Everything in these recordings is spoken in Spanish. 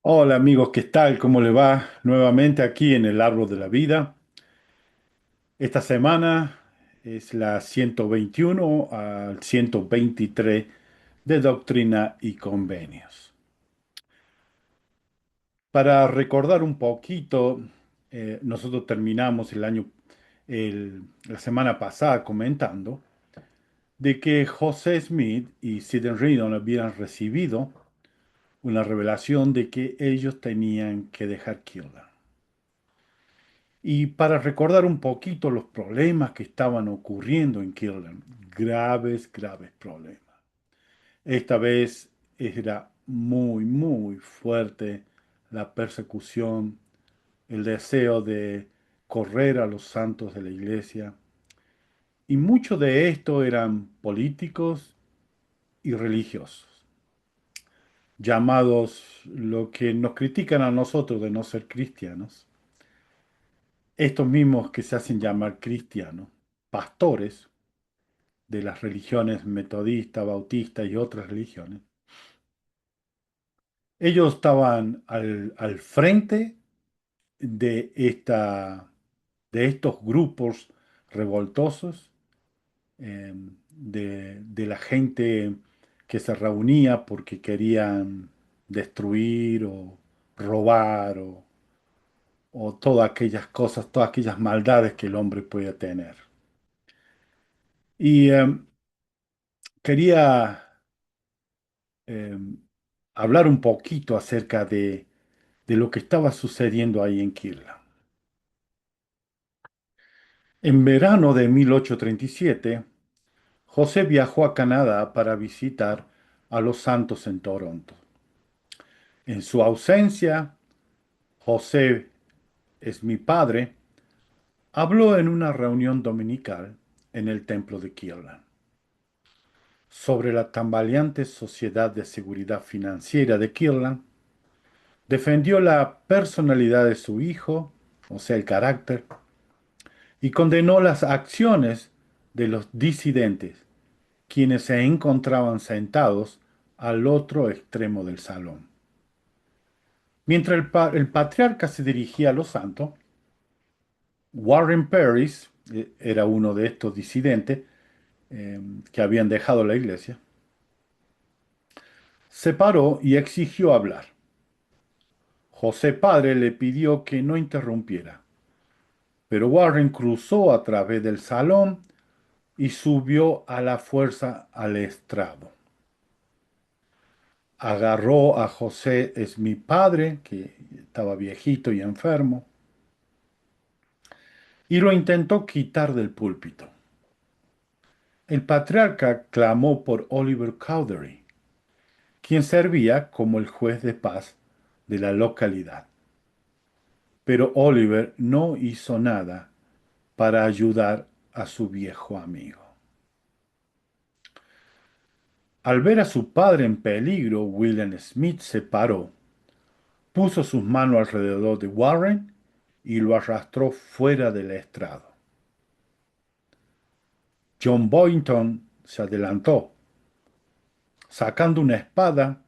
Hola amigos, ¿qué tal? ¿Cómo le va? Nuevamente aquí en el Árbol de la Vida. Esta semana es la 121 al 123 de Doctrina y Convenios. Para recordar un poquito, nosotros terminamos la semana pasada comentando de que José Smith y Sidney Rigdon habían recibido una revelación de que ellos tenían que dejar Kirtland. Y para recordar un poquito los problemas que estaban ocurriendo en Kirtland, graves, graves problemas. Esta vez era muy, muy fuerte la persecución, el deseo de correr a los santos de la iglesia. Y mucho de esto eran políticos y religiosos, llamados lo que nos critican a nosotros de no ser cristianos. Estos mismos que se hacen llamar cristianos, pastores de las religiones metodista, bautista y otras religiones, ellos estaban al frente de de estos grupos revoltosos, de la gente que se reunía porque querían destruir o robar o todas aquellas cosas, todas aquellas maldades que el hombre puede tener. Y quería eh, hablar un poquito acerca de lo que estaba sucediendo ahí en Kirla. En verano de 1837, José viajó a Canadá para visitar a los santos en Toronto. En su ausencia, José es mi padre, habló en una reunión dominical en el templo de Kirtland sobre la tambaleante sociedad de seguridad financiera de Kirtland. Defendió la personalidad de su hijo, o sea, el carácter, y condenó las acciones de los disidentes, quienes se encontraban sentados al otro extremo del salón. Mientras el patriarca se dirigía a los santos, Warren Paris, era uno de estos disidentes que habían dejado la iglesia, se paró y exigió hablar. José padre le pidió que no interrumpiera, pero Warren cruzó a través del salón y subió a la fuerza al estrado. Agarró a José, es mi padre, que estaba viejito y enfermo, y lo intentó quitar del púlpito. El patriarca clamó por Oliver Cowdery, quien servía como el juez de paz de la localidad. Pero Oliver no hizo nada para ayudar a su viejo amigo. Al ver a su padre en peligro, William Smith se paró, puso sus manos alrededor de Warren y lo arrastró fuera del estrado. John Boynton se adelantó. Sacando una espada,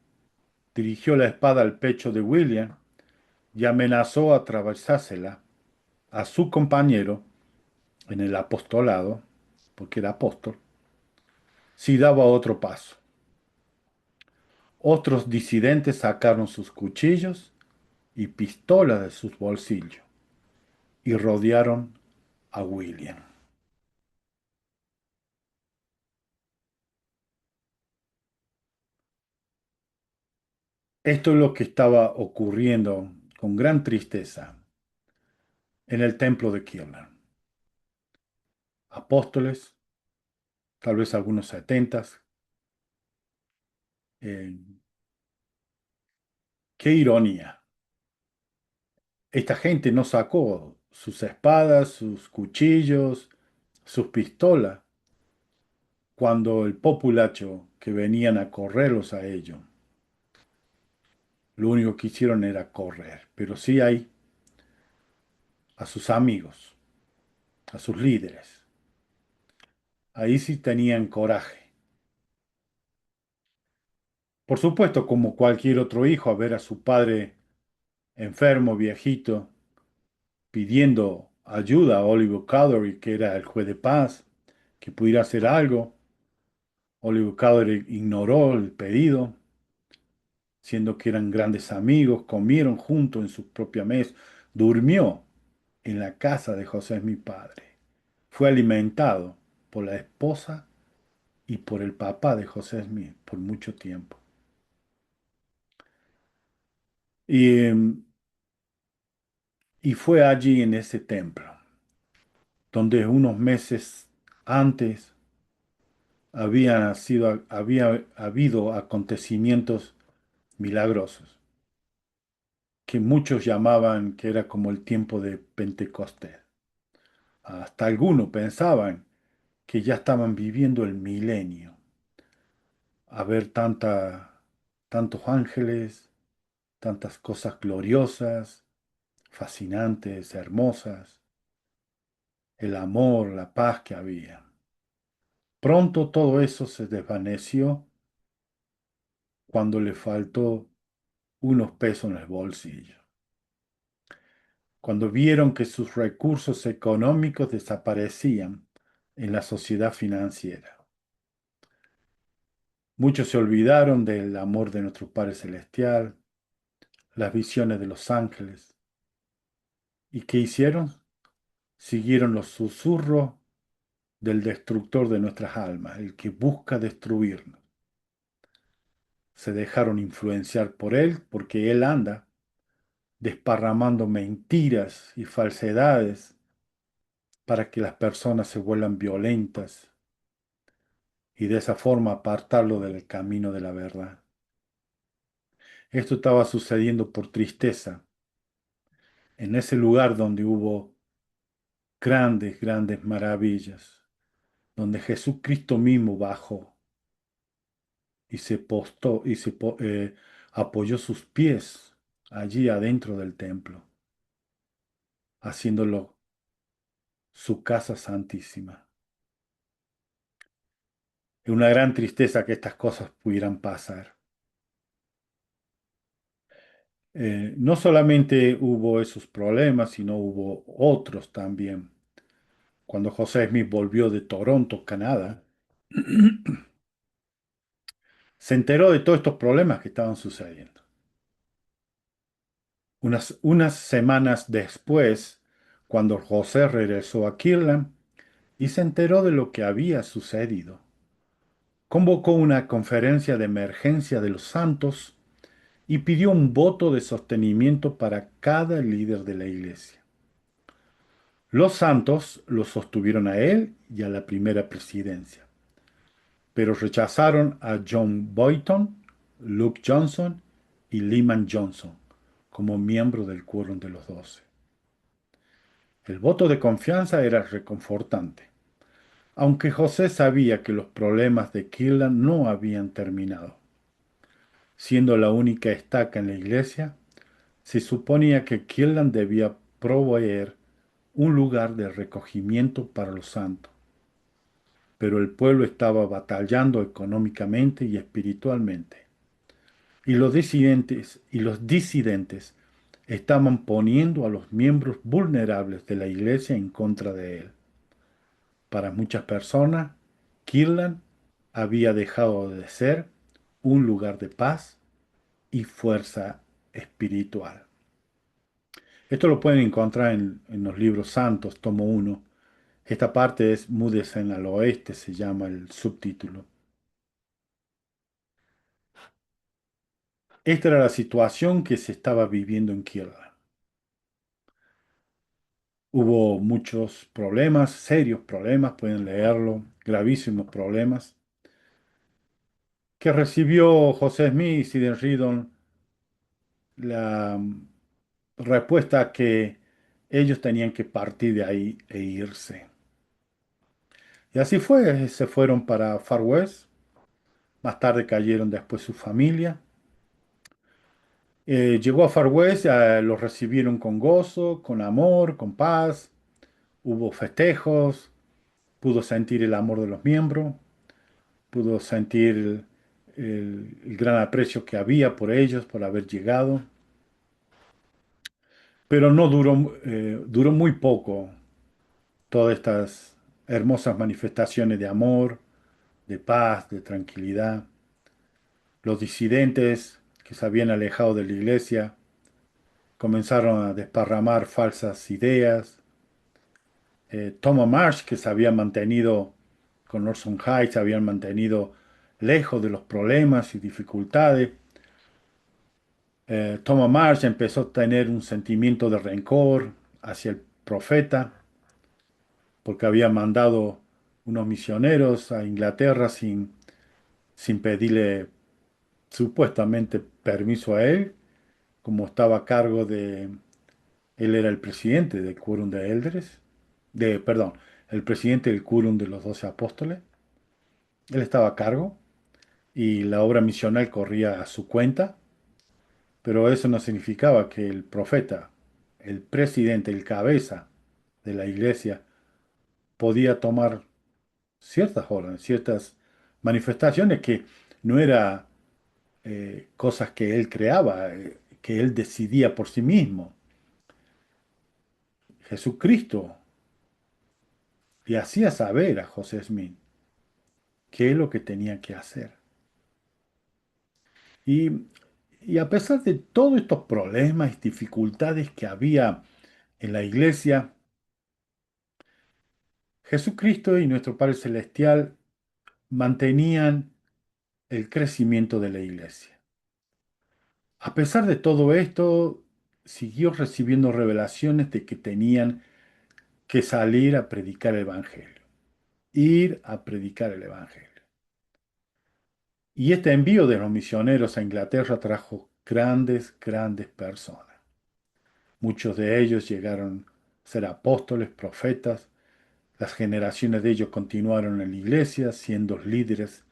dirigió la espada al pecho de William y amenazó atravesársela a su compañero en el apostolado, porque era apóstol, si daba otro paso. Otros disidentes sacaron sus cuchillos y pistolas de sus bolsillos y rodearon a William. Esto es lo que estaba ocurriendo con gran tristeza en el templo de Kirtland. Apóstoles, tal vez algunos setentas. eh, qué ironía. Esta gente no sacó sus espadas, sus cuchillos, sus pistolas, cuando el populacho que venían a correrlos a ellos, lo único que hicieron era correr. Pero sí hay a sus amigos, a sus líderes. Ahí sí tenían coraje. Por supuesto, como cualquier otro hijo, a ver a su padre enfermo, viejito, pidiendo ayuda a Oliver Cowdery, que era el juez de paz, que pudiera hacer algo. Oliver Cowdery ignoró el pedido, siendo que eran grandes amigos, comieron juntos en su propia mesa, durmió en la casa de José mi padre. Fue alimentado por la esposa y por el papá de José Smith por mucho tiempo. Y, y fue allí en ese templo, donde unos meses antes había habido acontecimientos milagrosos, que muchos llamaban que era como el tiempo de Pentecostés. Hasta algunos pensaban que ya estaban viviendo el milenio, a ver tantos ángeles, tantas cosas gloriosas, fascinantes, hermosas, el amor, la paz que había. Pronto todo eso se desvaneció cuando le faltó unos pesos en el bolsillo, cuando vieron que sus recursos económicos desaparecían en la sociedad financiera. Muchos se olvidaron del amor de nuestro Padre Celestial, las visiones de los ángeles. ¿Y qué hicieron? Siguieron los susurros del destructor de nuestras almas, el que busca destruirnos. Se dejaron influenciar por él porque él anda desparramando mentiras y falsedades para que las personas se vuelvan violentas y de esa forma apartarlo del camino de la verdad. Esto estaba sucediendo por tristeza, en ese lugar donde hubo grandes, grandes maravillas, donde Jesucristo mismo bajó y se postó y apoyó sus pies allí adentro del templo, haciéndolo su casa santísima. Es una gran tristeza que estas cosas pudieran pasar. No solamente hubo esos problemas, sino hubo otros también. Cuando José Smith volvió de Toronto, Canadá, se enteró de todos estos problemas que estaban sucediendo. Unas semanas después, cuando José regresó a Kirtland y se enteró de lo que había sucedido, convocó una conferencia de emergencia de los santos y pidió un voto de sostenimiento para cada líder de la iglesia. Los santos lo sostuvieron a él y a la primera presidencia, pero rechazaron a John Boynton, Luke Johnson y Lyman Johnson como miembros del quórum de los 12. El voto de confianza era reconfortante, aunque José sabía que los problemas de Kirtland no habían terminado. Siendo la única estaca en la iglesia, se suponía que Kirtland debía proveer un lugar de recogimiento para los santos, pero el pueblo estaba batallando económicamente y espiritualmente, y los disidentes estaban poniendo a los miembros vulnerables de la iglesia en contra de él. Para muchas personas, Kirtland había dejado de ser un lugar de paz y fuerza espiritual. Esto lo pueden encontrar en los libros santos, tomo uno. Esta parte es Mudecen al oeste, se llama el subtítulo. Esta era la situación que se estaba viviendo en Kirtland. Hubo muchos problemas, serios problemas, pueden leerlo, gravísimos problemas, que recibió José Smith y Sidney Rigdon la respuesta que ellos tenían que partir de ahí e irse. Y así fue, se fueron para Far West, más tarde cayeron después su familia. Llegó a Far West, los recibieron con gozo, con amor, con paz, hubo festejos, pudo sentir el amor de los miembros, pudo sentir el gran aprecio que había por ellos, por haber llegado. pero no duró muy poco todas estas hermosas manifestaciones de amor, de paz, de tranquilidad. Los disidentes que se habían alejado de la iglesia comenzaron a desparramar falsas ideas. Thomas Marsh, que se había mantenido con Orson Hyde, se habían mantenido lejos de los problemas y dificultades. Thomas Marsh empezó a tener un sentimiento de rencor hacia el profeta porque había mandado unos misioneros a Inglaterra sin pedirle supuestamente permiso a él, como estaba a cargo él era el presidente del Quórum de Eldres, perdón, el presidente del Quórum de los 12 Apóstoles. Él estaba a cargo y la obra misional corría a su cuenta, pero eso no significaba que el profeta, el presidente, el cabeza de la iglesia, podía tomar ciertas órdenes, ciertas manifestaciones que no eran cosas que él creaba, que él decidía por sí mismo. Jesucristo le hacía saber a José Smith qué es lo que tenía que hacer. Y, y a pesar de todos estos problemas y dificultades que había en la iglesia, Jesucristo y nuestro Padre Celestial mantenían el crecimiento de la iglesia. A pesar de todo esto, siguió recibiendo revelaciones de que tenían que salir a predicar el Evangelio, ir a predicar el Evangelio. Y este envío de los misioneros a Inglaterra trajo grandes, grandes personas. Muchos de ellos llegaron a ser apóstoles, profetas. Las generaciones de ellos continuaron en la iglesia, siendo líderes,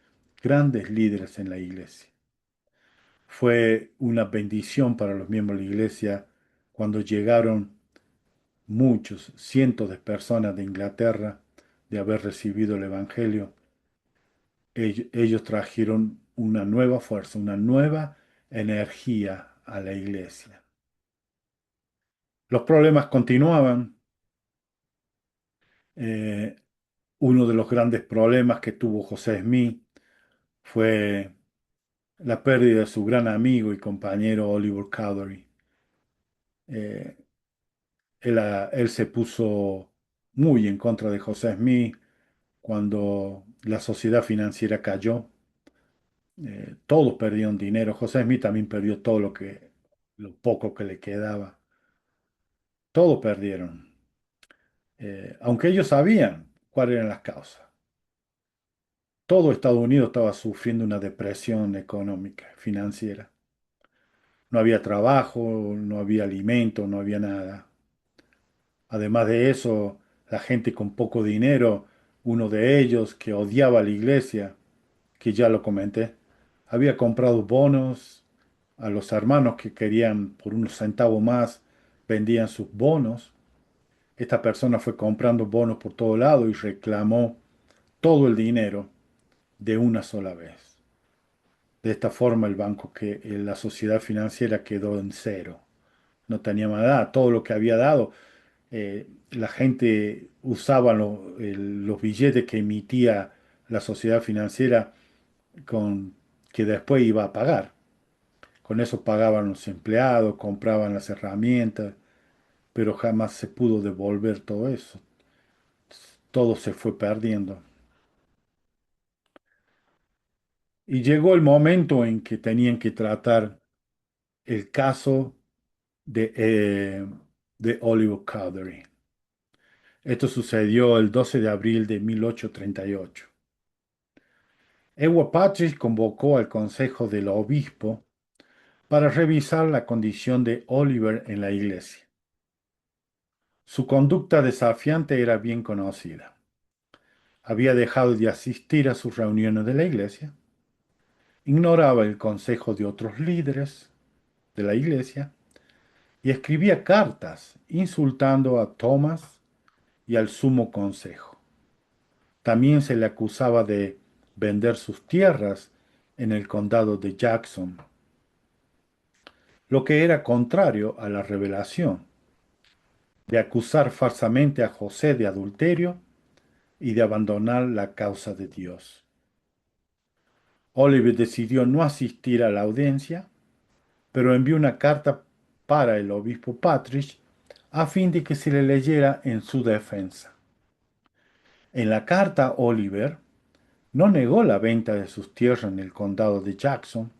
grandes líderes en la iglesia. Fue una bendición para los miembros de la iglesia cuando llegaron muchos, cientos de personas de Inglaterra de haber recibido el Evangelio. Ellos trajeron una nueva fuerza, una nueva energía a la iglesia. Los problemas continuaban. Eh, Uno de los grandes problemas que tuvo José Smith fue la pérdida de su gran amigo y compañero Oliver Cowdery. Eh, él se puso muy en contra de José Smith cuando la sociedad financiera cayó. Todos perdieron dinero. José Smith también perdió todo lo poco que le quedaba. Todos perdieron. Aunque ellos sabían cuáles eran las causas. Todo Estados Unidos estaba sufriendo una depresión económica, financiera. No había trabajo, no había alimento, no había nada. Además de eso, la gente con poco dinero, uno de ellos que odiaba a la iglesia, que ya lo comenté, había comprado bonos a los hermanos que querían por unos centavos más, vendían sus bonos. Esta persona fue comprando bonos por todo lado y reclamó todo el dinero de una sola vez. De esta forma, la sociedad financiera quedó en cero. No tenía más nada. Todo lo que había dado, la gente usaba los billetes que emitía la sociedad financiera con, que después iba a pagar. Con eso pagaban los empleados, compraban las herramientas, pero jamás se pudo devolver todo eso. Todo se fue perdiendo. Y llegó el momento en que tenían que tratar el caso de Oliver Cowdery. Esto sucedió el 12 de abril de 1838. Edward Patrick convocó al Consejo del Obispo para revisar la condición de Oliver en la iglesia. Su conducta desafiante era bien conocida. Había dejado de asistir a sus reuniones de la iglesia, ignoraba el consejo de otros líderes de la iglesia y escribía cartas insultando a Thomas y al sumo consejo. También se le acusaba de vender sus tierras en el condado de Jackson, lo que era contrario a la revelación. de acusar falsamente a José de adulterio y de abandonar la causa de Dios. Oliver decidió no asistir a la audiencia, pero envió una carta para el obispo Patrick a fin de que se le leyera en su defensa. En la carta, Oliver no negó la venta de sus tierras en el condado de Jackson,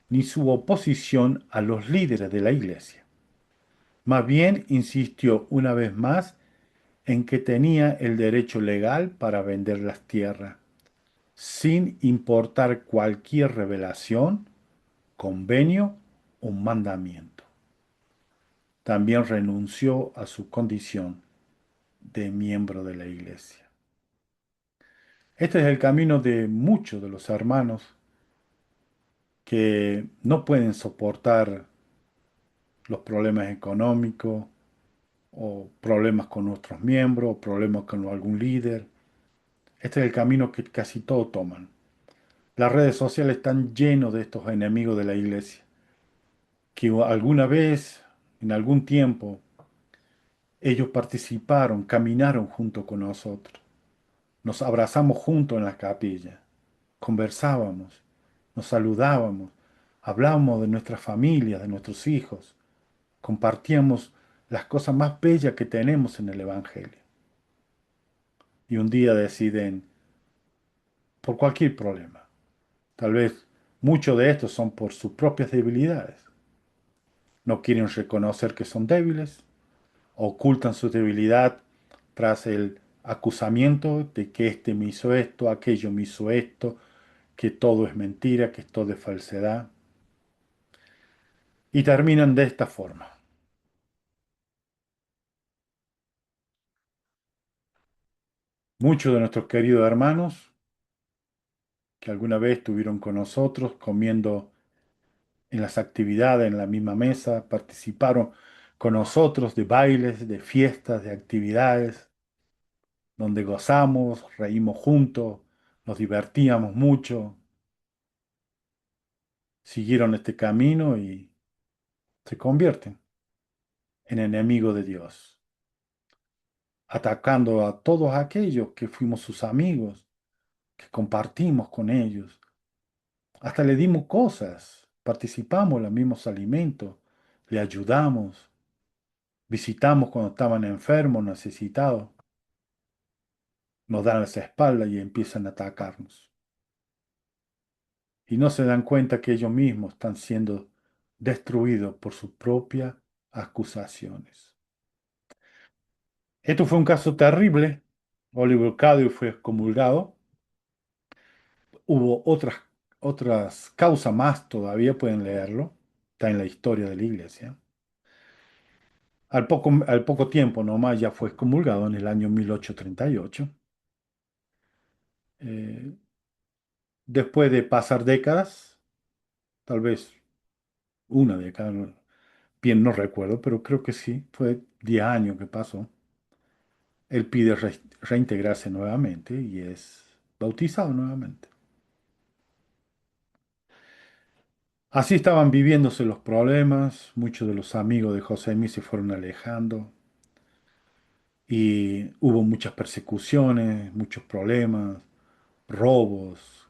ni su oposición a los líderes de la iglesia. Más bien insistió una vez más en que tenía el derecho legal para vender las tierras, sin importar cualquier revelación, convenio o mandamiento. También renunció a su condición de miembro de la iglesia. Este es el camino de muchos de los hermanos que no pueden soportar los problemas económicos o problemas con nuestros miembros o problemas con algún líder. Este es el camino que casi todos toman. Las redes sociales están llenos de estos enemigos de la iglesia, que alguna vez, en algún tiempo, ellos participaron, caminaron junto con nosotros. Nos abrazamos juntos en la capilla, conversábamos, nos saludábamos, hablábamos de nuestra familia, de nuestros hijos, compartíamos las cosas más bellas que tenemos en el Evangelio. Y un día deciden, por cualquier problema, tal vez muchos de estos son por sus propias debilidades, no quieren reconocer que son débiles, ocultan su debilidad tras el acusamiento de que este me hizo esto, aquello me hizo esto, que todo es mentira, que todo es falsedad, y terminan de esta forma. Muchos de nuestros queridos hermanos que alguna vez estuvieron con nosotros comiendo en las actividades, en la misma mesa, participaron con nosotros de bailes, de fiestas, de actividades, donde gozamos, reímos juntos, nos divertíamos mucho, siguieron este camino y se convierten en enemigos de Dios, atacando a todos aquellos que fuimos sus amigos, que compartimos con ellos. Hasta le dimos cosas, participamos en los mismos alimentos, le ayudamos, visitamos cuando estaban enfermos, necesitados. Nos dan las espaldas y empiezan a atacarnos. Y no se dan cuenta que ellos mismos están siendo destruidos por sus propias acusaciones. Esto fue un caso terrible. Oliver Cowdery fue excomulgado. Hubo otras causas más todavía, pueden leerlo. Está en la historia de la iglesia. Al poco tiempo nomás ya fue excomulgado en el año 1838. Eh, Después de pasar décadas, tal vez una década, bien no recuerdo, pero creo que sí, fue 10 años que pasó. Él pide reintegrarse nuevamente y es bautizado nuevamente. Así estaban viviéndose los problemas, muchos de los amigos de José Smith se fueron alejando y hubo muchas persecuciones, muchos problemas, robos,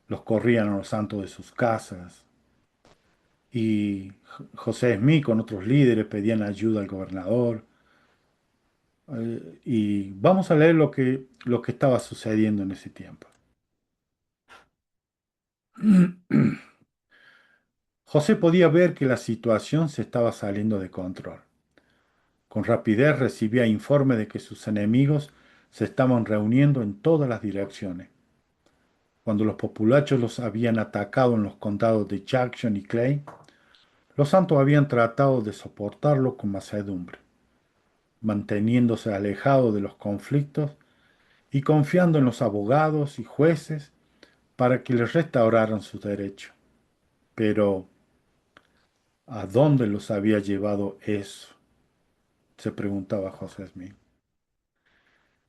los corrían a los santos de sus casas y José Smith con otros líderes pedían ayuda al gobernador. Y vamos a leer lo que estaba sucediendo en ese tiempo. José podía ver que la situación se estaba saliendo de control. Con rapidez recibía informe de que sus enemigos se estaban reuniendo en todas las direcciones. Cuando los populachos los habían atacado en los condados de Jackson y Clay, los santos habían tratado de soportarlo con mansedumbre, manteniéndose alejados de los conflictos y confiando en los abogados y jueces para que les restauraran sus derechos. Pero, ¿a dónde los había llevado eso? Se preguntaba José Smith.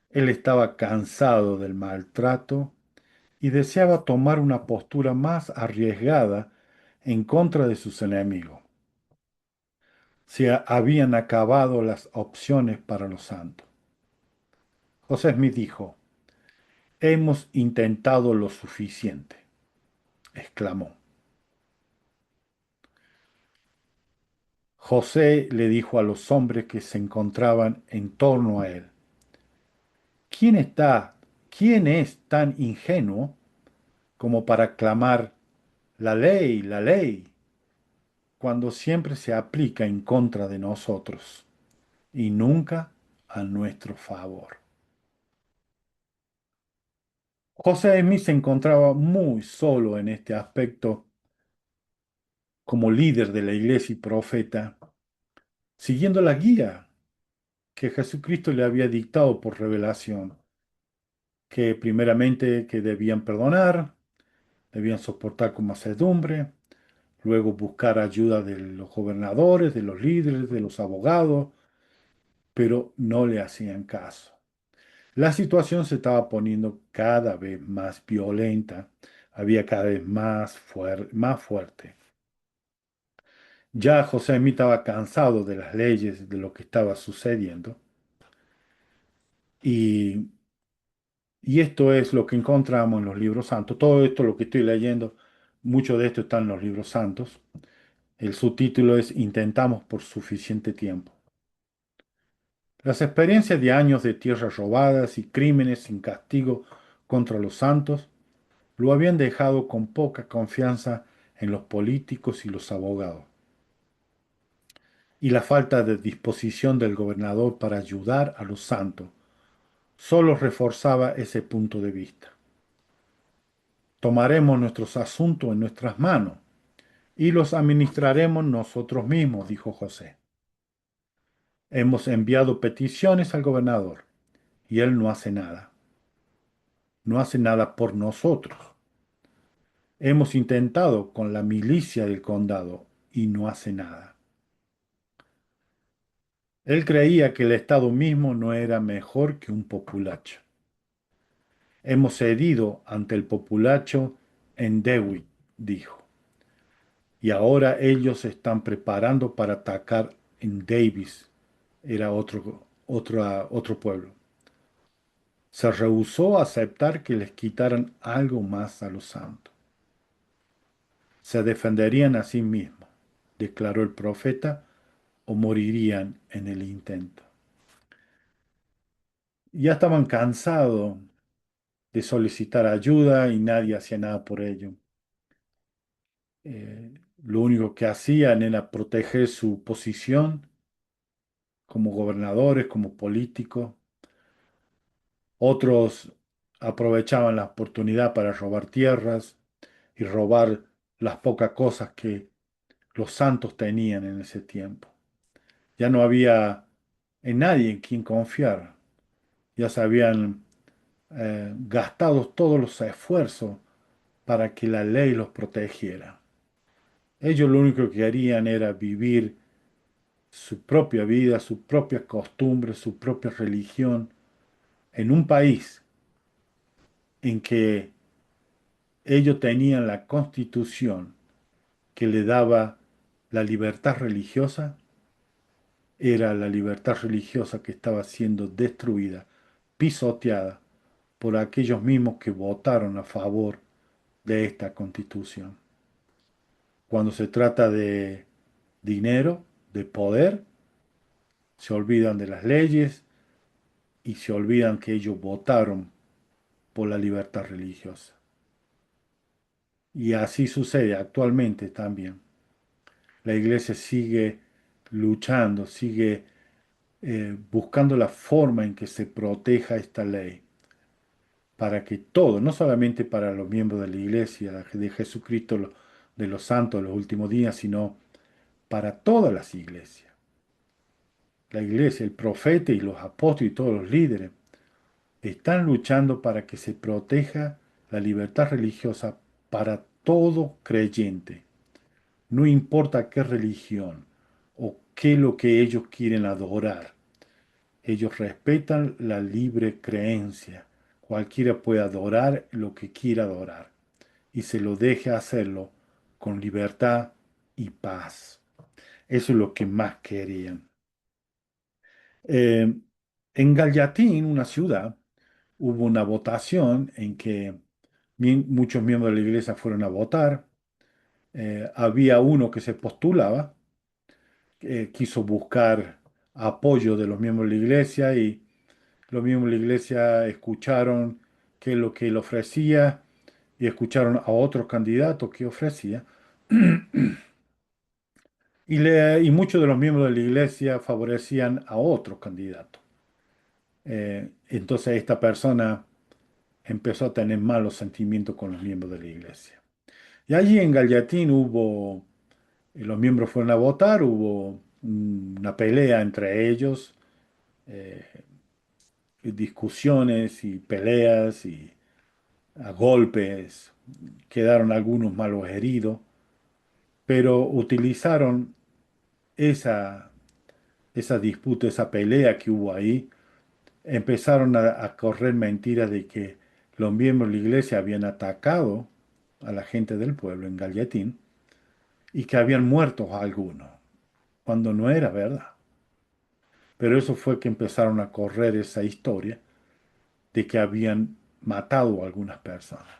Él estaba cansado del maltrato y deseaba tomar una postura más arriesgada en contra de sus enemigos. habían acabado las opciones para los santos. José Smith dijo, hemos intentado lo suficiente, exclamó. José le dijo a los hombres que se encontraban en torno a él, ¿quién está, quién es tan ingenuo como para clamar la ley, cuando siempre se aplica en contra de nosotros y nunca a nuestro favor? José Smith se encontraba muy solo en este aspecto como líder de la iglesia y profeta, siguiendo la guía que Jesucristo le había dictado por revelación, que primeramente que debían perdonar, debían soportar con mansedumbre, luego buscar ayuda de los gobernadores, de los líderes, de los abogados, pero no le hacían caso. La situación se estaba poniendo cada vez más violenta, había cada vez más fuerte. Ya José Smith estaba cansado de las leyes, de lo que estaba sucediendo, y, y esto es lo que encontramos en los libros santos. Todo esto, lo que estoy leyendo, mucho de esto está en los libros santos. El subtítulo es Intentamos por suficiente tiempo. Las experiencias de años de tierras robadas y crímenes sin castigo contra los santos lo habían dejado con poca confianza en los políticos y los abogados. Y la falta de disposición del gobernador para ayudar a los santos solo reforzaba ese punto de vista. Tomaremos nuestros asuntos en nuestras manos y los administraremos nosotros mismos, dijo José. Hemos enviado peticiones al gobernador y él no hace nada. No hace nada por nosotros. Hemos intentado con la milicia del condado y no hace nada. Él creía que el Estado mismo no era mejor que un populacho. Hemos cedido ante el populacho en Dewitt, dijo, y ahora ellos se están preparando para atacar en Davis, era otro pueblo. Se rehusó a aceptar que les quitaran algo más a los santos. Se defenderían a sí mismos, declaró el profeta, o morirían en el intento. Ya estaban cansados de solicitar ayuda y nadie hacía nada por ello. Lo único que hacían era proteger su posición como gobernadores, como políticos. Otros aprovechaban la oportunidad para robar tierras y robar las pocas cosas que los santos tenían en ese tiempo. Ya no había en nadie en quien confiar. Ya se habían gastado todos los esfuerzos para que la ley los protegiera. Ellos lo único que querían era vivir su propia vida, sus propias costumbres, su propia religión, en un país en que ellos tenían la constitución que le daba la libertad religiosa, era la libertad religiosa que estaba siendo destruida, pisoteada por aquellos mismos que votaron a favor de esta constitución. Cuando se trata de dinero, de poder, se olvidan de las leyes y se olvidan que ellos votaron por la libertad religiosa. Y así sucede actualmente también. La iglesia sigue luchando, sigue buscando la forma en que se proteja esta ley, para que todos, no solamente para los miembros de la iglesia de Jesucristo, de los santos de los últimos días, sino para todas las iglesias. La iglesia, el profeta y los apóstoles y todos los líderes están luchando para que se proteja la libertad religiosa para todo creyente, no importa qué religión o qué es lo que ellos quieren adorar. Ellos respetan la libre creencia. Cualquiera puede adorar lo que quiera adorar y se lo deje hacerlo con libertad y paz. Eso es lo que más querían. Eh, en Gallatín, una ciudad, hubo una votación en que muchos miembros de la iglesia fueron a votar. Había uno que se postulaba, quiso buscar apoyo de los miembros de la iglesia y los miembros de la iglesia escucharon qué es lo que él ofrecía y escucharon a otros candidatos que ofrecía. Y muchos de los miembros de la iglesia favorecían a otros candidatos. Entonces esta persona empezó a tener malos sentimientos con los miembros de la iglesia. Y allí en Gallatín los miembros fueron a votar, hubo una pelea entre ellos, eh, discusiones y peleas y a golpes, quedaron algunos malos heridos, pero utilizaron esa, esa disputa, esa pelea que hubo ahí, empezaron a correr mentiras de que los miembros de la iglesia habían atacado a la gente del pueblo en Gallatín y que habían muerto algunos, cuando no era verdad. Pero eso fue que empezaron a correr esa historia de que habían matado a algunas personas.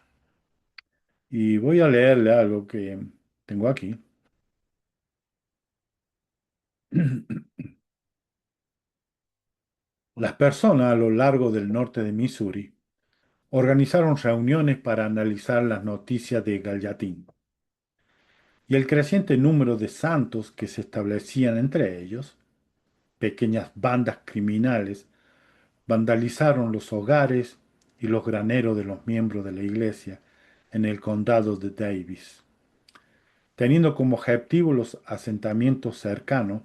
Y voy a leerle algo que tengo aquí. Las personas a lo largo del norte de Missouri organizaron reuniones para analizar las noticias de Gallatin y el creciente número de santos que se establecían entre ellos. Pequeñas bandas criminales vandalizaron los hogares y los graneros de los miembros de la iglesia en el condado de Davis, teniendo como objetivo los asentamientos cercanos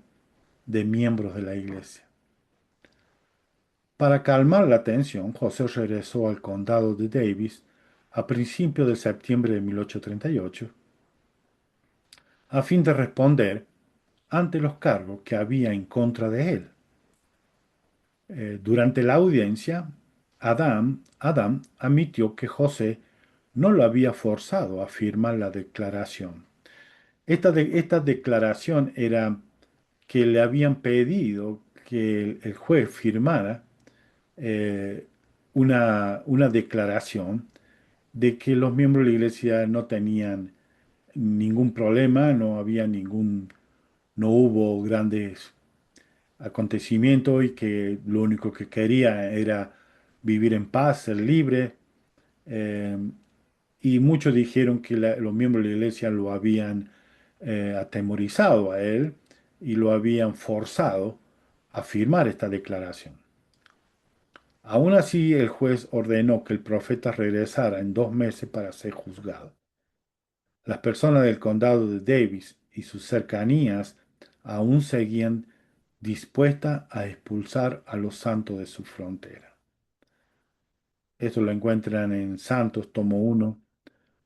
de miembros de la iglesia. Para calmar la tensión, José regresó al condado de Davis a principios de septiembre de 1838 a fin de responder ante los cargos que había en contra de él. Durante la audiencia, Adam admitió que José no lo había forzado a firmar la declaración. Esta declaración era que le habían pedido que el juez firmara eh, una declaración de que los miembros de la iglesia no tenían ningún problema, no hubo grandes acontecimientos y que lo único que quería era vivir en paz, ser libre. eh, y muchos dijeron que los miembros de la iglesia lo habían atemorizado a él y lo habían forzado a firmar esta declaración. Aún así, el juez ordenó que el profeta regresara en 2 meses para ser juzgado. Las personas del condado de Davis y sus cercanías aún seguían dispuestas a expulsar a los santos de su frontera. Esto lo encuentran en Santos, tomo 1,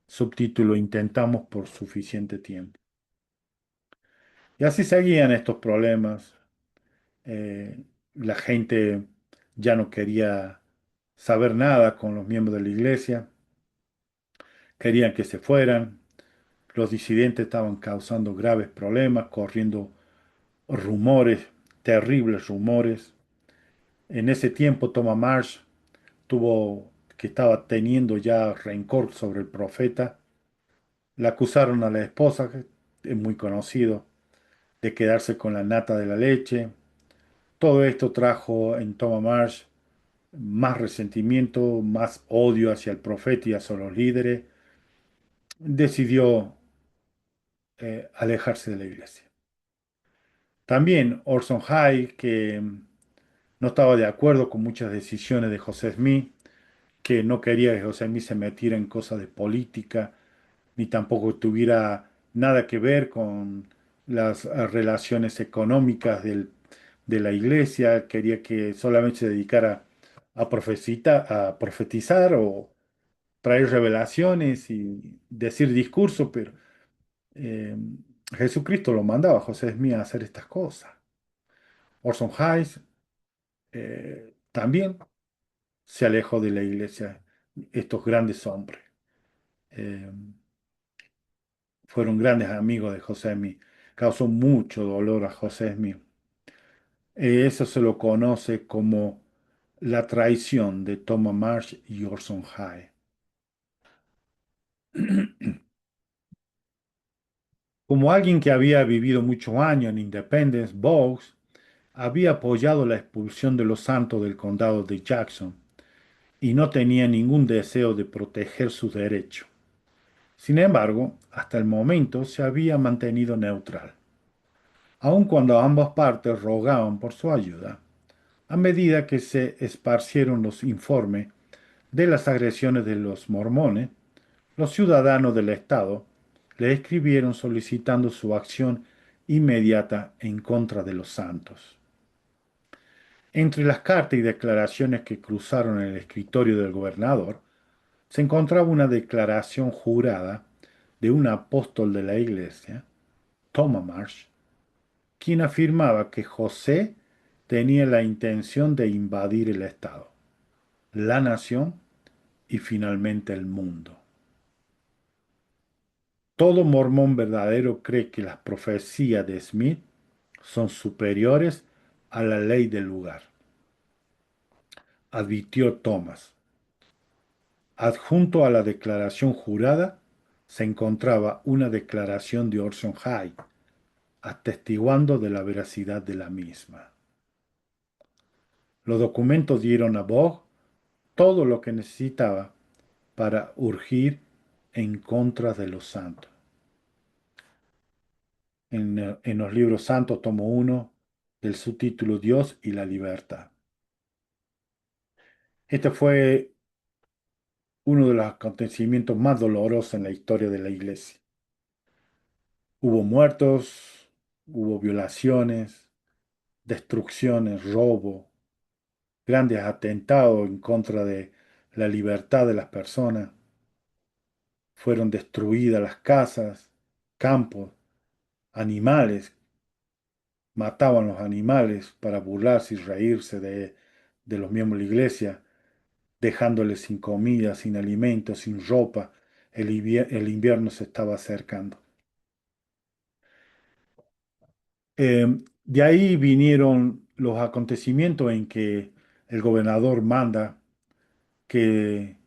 subtítulo Intentamos por suficiente tiempo. Y así seguían estos problemas. La gente ya no quería saber nada con los miembros de la iglesia, querían que se fueran. Los disidentes estaban causando graves problemas, corriendo rumores, terribles rumores. En ese tiempo, Thomas Marsh que estaba teniendo ya rencor sobre el profeta. Le acusaron a la esposa, que es muy conocido, de quedarse con la nata de la leche. Todo esto trajo en Thomas Marsh más resentimiento, más odio hacia el profeta y hacia los líderes. Decidió alejarse de la iglesia. También Orson Hyde, que no estaba de acuerdo con muchas decisiones de José Smith, que no quería que José Smith se metiera en cosas de política, ni tampoco tuviera nada que ver con las relaciones económicas de la iglesia, quería que solamente se dedicara a profetizar o traer revelaciones y decir discursos, pero eh, Jesucristo lo mandaba a José Smith a hacer estas cosas. Orson Welles también se alejó de la iglesia, estos grandes hombres. Eh, Fueron grandes amigos de José Smith. causó mucho dolor a José Smith. Eso se lo conoce como la traición de Thomas Marsh y Orson Hyde. Como alguien que había vivido muchos años en Independence, Boggs había apoyado la expulsión de los santos del condado de Jackson y no tenía ningún deseo de proteger sus derechos. Sin embargo, hasta el momento se había mantenido neutral, aun cuando ambas partes rogaban por su ayuda. A medida que se esparcieron los informes de las agresiones de los mormones, los ciudadanos del estado le escribieron solicitando su acción inmediata en contra de los santos. Entre las cartas y declaraciones que cruzaron el escritorio del gobernador, se encontraba una declaración jurada de un apóstol de la iglesia, Thomas Marsh, quien afirmaba que José tenía la intención de invadir el estado, la nación y finalmente el mundo. Todo mormón verdadero cree que las profecías de Smith son superiores a la ley del lugar, advirtió Thomas. Adjunto a la declaración jurada se encontraba una declaración de Orson Hyde, atestiguando de la veracidad de la misma. Los documentos dieron a Bogg todo lo que necesitaba para urgir en contra de los santos. En los libros santos, tomo uno, del subtítulo Dios y la libertad. Este fue uno de los acontecimientos más dolorosos en la historia de la iglesia. Hubo muertos, hubo violaciones, destrucciones, robo, grandes atentados en contra de la libertad de las personas. Fueron destruidas las casas, campos, animales. Mataban los animales para burlarse y reírse de los miembros de la iglesia, dejándoles sin comida, sin alimento, sin ropa. El invierno se estaba acercando. De ahí vinieron los acontecimientos en que el gobernador manda que,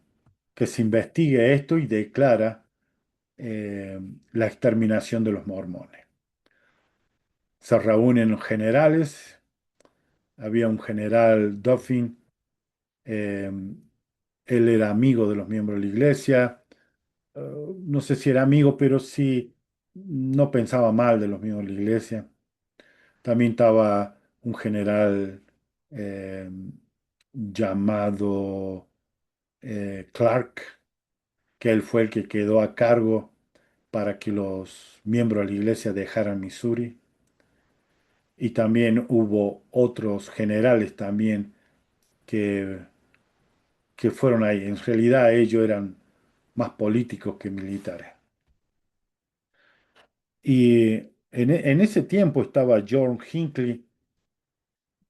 que se investigue esto y declara eh, la exterminación de los mormones. Se reúnen los generales, había un general Duffin, eh, él era amigo de los miembros de la iglesia, eh, no sé si era amigo, pero sí no pensaba mal de los miembros de la iglesia. También estaba un general eh, llamado Clark, que él fue el que quedó a cargo para que los miembros de la iglesia dejaran Missouri. Y también hubo otros generales también que, que fueron ahí. En realidad ellos eran más políticos que militares. Y en ese tiempo estaba George Hinckley,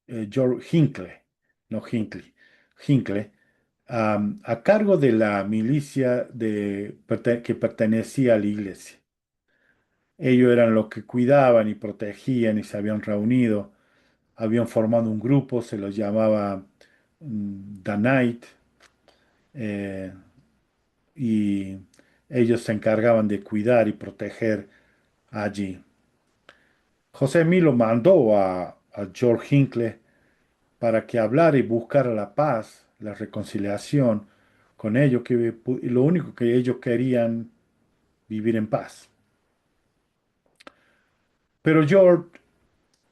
no Hinckley, a cargo de la milicia que pertenecía a la iglesia. Ellos eran los que cuidaban y protegían y se habían reunido, habían formado un grupo, se los llamaba The Knight, eh, y ellos se encargaban de cuidar y proteger allí. José Milo mandó a George Hinckley para que hablara y buscara la paz, la reconciliación con ellos, que lo único que ellos querían vivir en paz. Pero George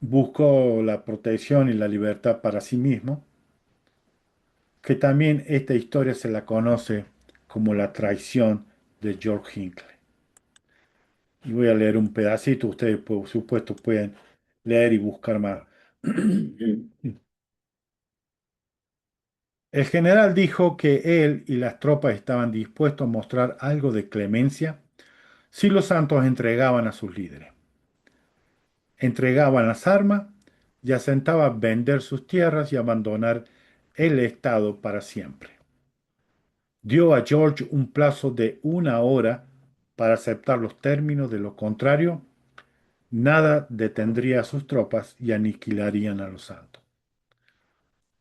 buscó la protección y la libertad para sí mismo, que también esta historia se la conoce como la traición de George Hinckley. Y voy a leer un pedacito, ustedes por supuesto pueden leer y buscar más. El general dijo que él y las tropas estaban dispuestos a mostrar algo de clemencia si los santos entregaban a sus líderes. Entregaban las armas y asentaban vender sus tierras y abandonar el estado para siempre. Dio a George un plazo de 1 hora para aceptar los términos, de lo contrario, nada detendría a sus tropas y aniquilarían a los santos.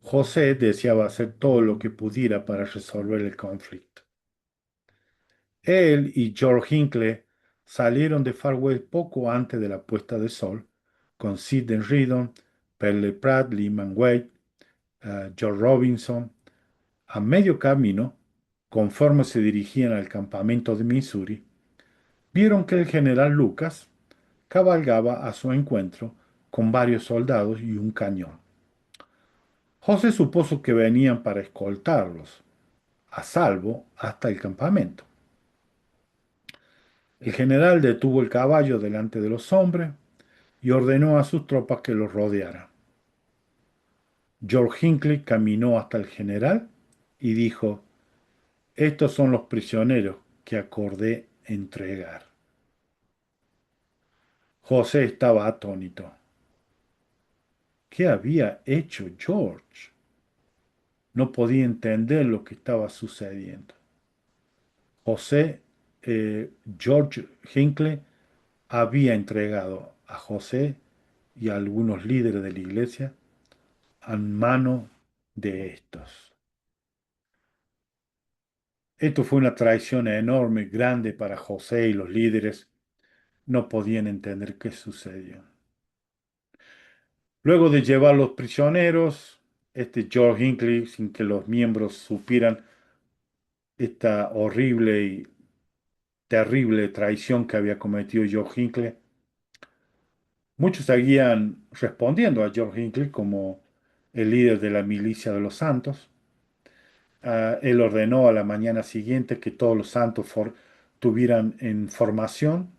José deseaba hacer todo lo que pudiera para resolver el conflicto. Él y George Hinckley salieron de Far West poco antes de la puesta de sol, con Sidney Rigdon, Perle Pratt, Lyman Wade, George Robinson. A medio camino, conforme se dirigían al campamento de Missouri, vieron que el general Lucas cabalgaba a su encuentro con varios soldados y un cañón. José supuso que venían para escoltarlos, a salvo, hasta el campamento. El general detuvo el caballo delante de los hombres y ordenó a sus tropas que los rodearan. George Hinckley caminó hasta el general y dijo: Estos son los prisioneros que acordé entregar. José estaba atónito. ¿Qué había hecho George? No podía entender lo que estaba sucediendo. José, George Hinckley había entregado a José y a algunos líderes de la iglesia a mano de estos. Esto fue una traición enorme, grande para José, y los líderes no podían entender qué sucedió. Luego de llevar los prisioneros, George Hinckley, sin que los miembros supieran esta horrible y terrible traición que había cometido George Hinckley, muchos seguían respondiendo a George Hinckley como el líder de la milicia de los santos. Él ordenó a la mañana siguiente que todos los santos tuvieran en formación.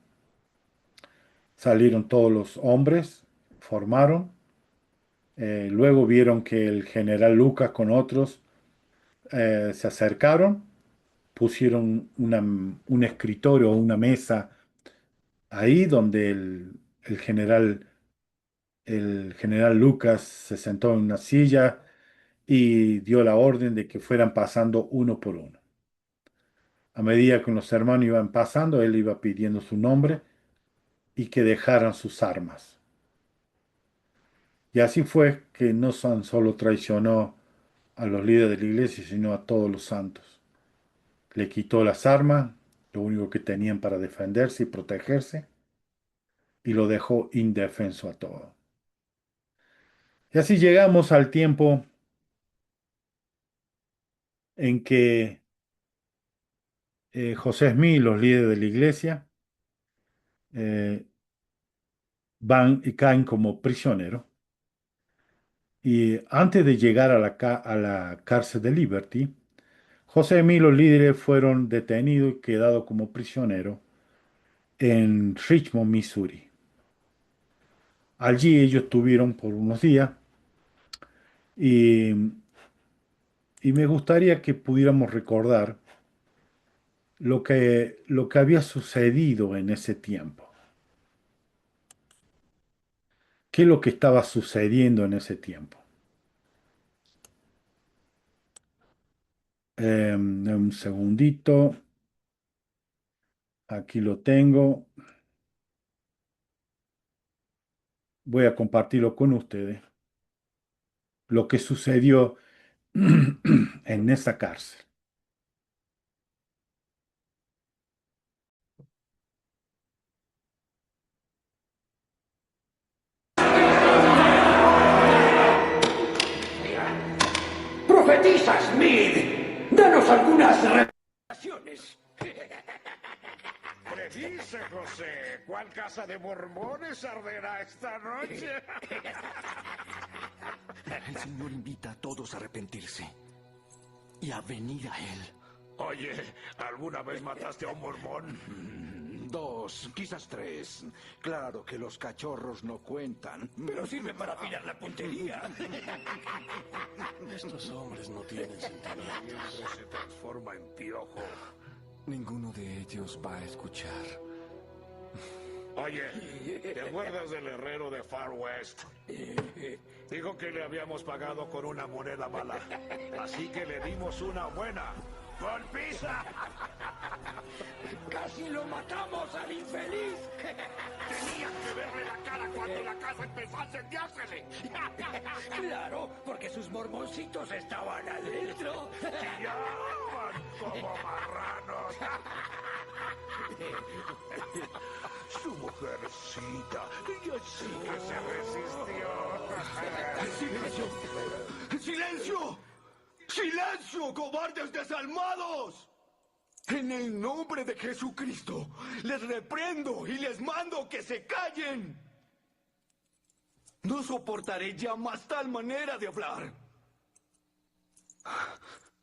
Salieron todos los hombres, formaron. Luego vieron que el general Lucas con otros se acercaron, pusieron un escritorio o una mesa ahí donde el general Lucas se sentó en una silla y dio la orden de que fueran pasando uno por uno. A medida que los hermanos iban pasando, él iba pidiendo su nombre y que dejaran sus armas. Y así fue que no solo traicionó a los líderes de la iglesia, sino a todos los santos. Le quitó las armas, lo único que tenían para defenderse y protegerse, y lo dejó indefenso a todos. Y así llegamos al tiempo en que José Smith, los líderes de la iglesia, eh, van y caen como prisioneros. Y antes de llegar a la cárcel de Liberty, José Smith y los líderes fueron detenidos y quedados como prisioneros en Richmond, Missouri. Allí ellos estuvieron por unos días y, y me gustaría que pudiéramos recordar lo que había sucedido en ese tiempo. ¿Qué es lo que estaba sucediendo en ese tiempo? Un segundito. Aquí lo tengo. Voy a compartirlo con ustedes. Lo que sucedió en esa cárcel. ¡Profetiza, Smith! ¡Danos algunas revelaciones! Predice, José, ¿cuál casa de mormones arderá esta noche? El Señor invita a todos a arrepentirse y a venir a Él. Oye, ¿alguna vez mataste a un mormón? 2, quizás 3. Claro que los cachorros no cuentan. Pero sirve para afilar la puntería. Estos hombres no tienen sentimientos. Siempre se transforma en piojo. Ninguno de ellos va a escuchar. Oye, ¿te acuerdas del herrero de Far West? Dijo que le habíamos pagado con una moneda mala. Así que le dimos una buena golpiza. ¡Casi lo matamos al infeliz! Tenías que verle la cara cuando la casa empezó a incendiársele. Claro, porque sus mormoncitos estaban adentro. Chillaban como marranos. Su mujercita, ella sí que se resistió. ¡Silencio! ¡Silencio! ¡Silencio, cobardes desalmados! En el nombre de Jesucristo, les reprendo y les mando que se callen. No soportaré ya más tal manera de hablar.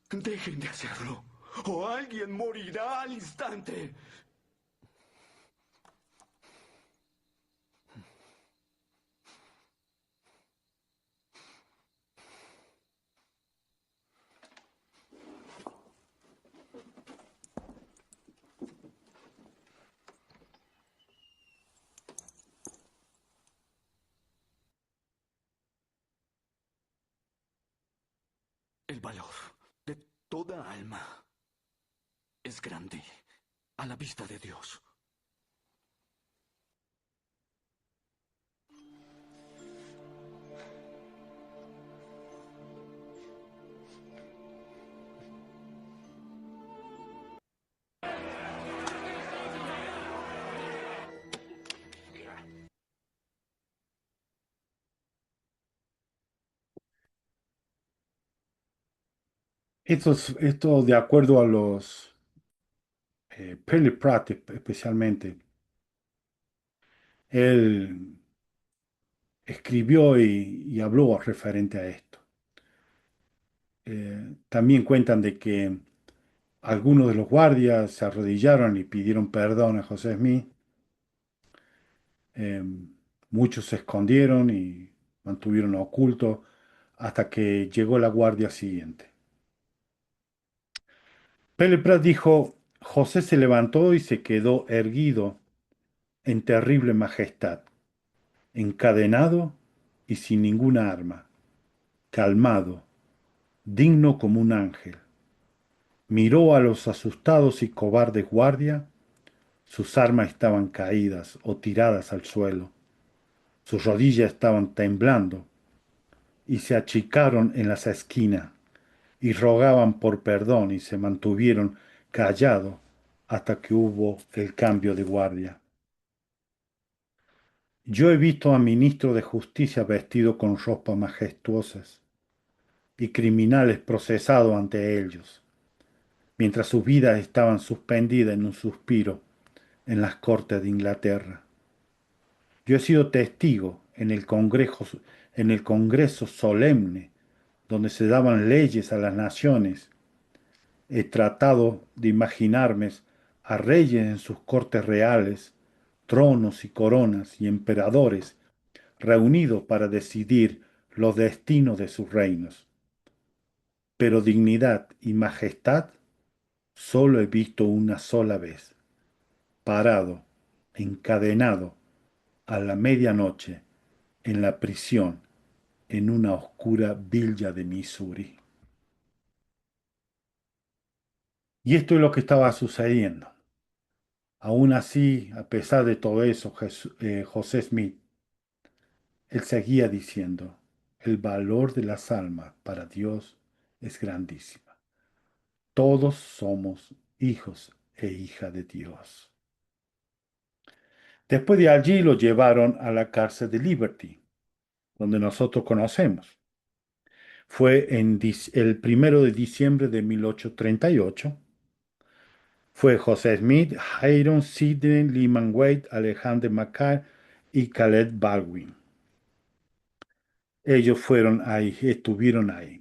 Dejen de hacerlo, o alguien morirá al instante. El valor de toda alma es grande a la vista de Dios. Esto de acuerdo a los Pelly Pratt especialmente, él escribió y habló referente a esto. También cuentan de que algunos de los guardias se arrodillaron y pidieron perdón a José Smith. Eh, Muchos se escondieron y mantuvieron oculto hasta que llegó la guardia siguiente. Pele Prat dijo, José se levantó y se quedó erguido en terrible majestad, encadenado y sin ninguna arma, calmado, digno como un ángel. Miró a los asustados y cobardes guardias. Sus armas estaban caídas o tiradas al suelo. Sus rodillas estaban temblando y se achicaron en las esquinas y rogaban por perdón y se mantuvieron callados hasta que hubo el cambio de guardia. Yo he visto a ministros de justicia vestidos con ropas majestuosas y criminales procesados ante ellos, mientras sus vidas estaban suspendidas en un suspiro en las cortes de Inglaterra. Yo he sido testigo en el Congreso solemne donde se daban leyes a las naciones. He tratado de imaginarme a reyes en sus cortes reales, tronos y coronas y emperadores reunidos para decidir los destinos de sus reinos. Pero dignidad y majestad solo he visto una sola vez, parado, encadenado, a la medianoche, en la prisión, en una oscura villa de Missouri. Y esto es lo que estaba sucediendo. Aún así, a pesar de todo eso, José Smith, él seguía diciendo, el valor de las almas para Dios es grandísimo. Todos somos hijos e hijas de Dios. Después de allí lo llevaron a la cárcel de Liberty, donde nosotros conocemos. Fue el 1 de diciembre de 1838. Fue José Smith, Hiram Sidney, Lyman Wade, Alexander Mackay y Caleb Baldwin. Ellos fueron ahí, estuvieron ahí.